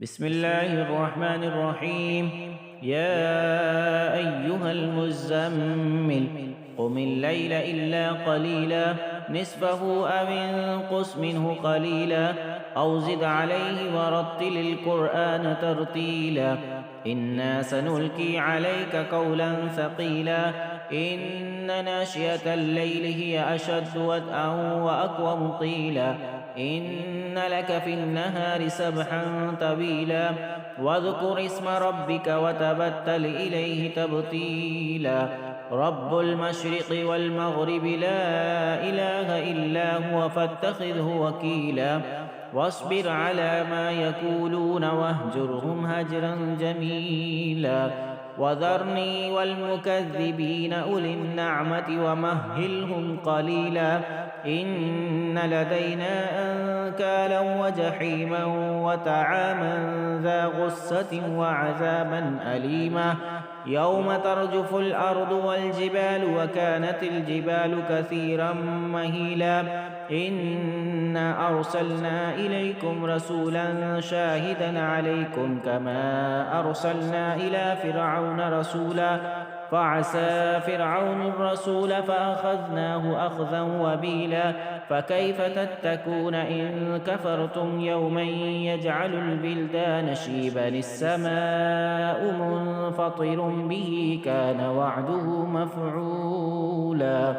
بسم الله الرحمن الرحيم. يا أيها المزمل قم الليل إلا قليلا نصفه أو انقص منه قليلا أو زد عليه ورتل القرآن ترتيلا إنا سنلقي عليك قولا ثقيلا إن ناشئة الليل هي أشد وطئا وأقوم قيلا إن لك في النهار سبحا طويلا واذكر اسم ربك وتبتل إليه تبتيلا رب المشرق والمغرب لا إله إلا هو فاتخذه وكيلا واصبر على ما يقولون واهجرهم هجرا جميلا وذرني والمكذبين أولي النعمة ومهلهم قليلا إن لدينا أنكالا وجحيما وطعاما ذا غصة وعذابا أليما يوم ترجف الأرض والجبال وكانت الجبال كثيرا مهيلا إنا أرسلنا إليكم رسولا شاهدا عليكم كما أرسلنا إلى فرعون رسولا فعسى فرعون الرسول فأخذناه أخذا وبيلا فكيف تتكون إن كفرتم يوما يجعل البلدان شيبا السماء منفطر به كان وعده مفعولا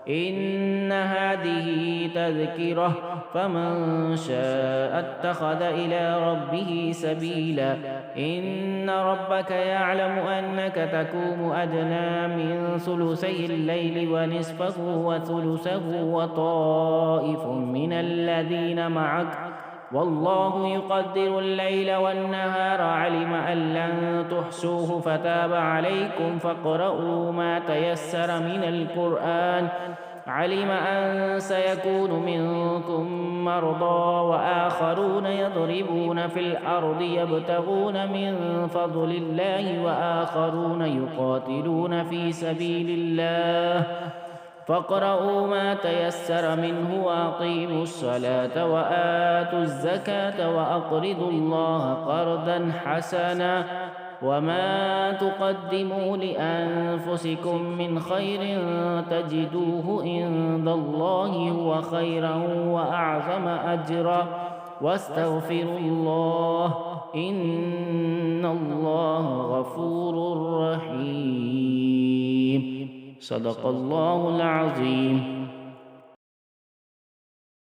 إن هذه تذكرة فمن شاء اتخذ إلى ربه سبيلا إن ربك يعلم أنك تقوم أدنى من ثلثي الليل ونصفه وثلثه وطائف من الذين معك والله يقدر الليل والنهار علم أن لن تحصوه فتاب عليكم فاقرؤوا ما تيسر من القرآن علم أن سيكون منكم مرضى وآخرون يضربون في الأرض يبتغون من فضل الله وآخرون يقاتلون في سبيل الله فاقرؤوا ما تيسر منه وأقيموا الصلاة وآتوا الزكاة وأقرضوا الله قرضا حسنا وما تقدموا لأنفسكم من خير تجدوه عند الله هو خيرا وأعظم أجرا واستغفروا الله إن الله غفور رحيم صدق الله العظيم.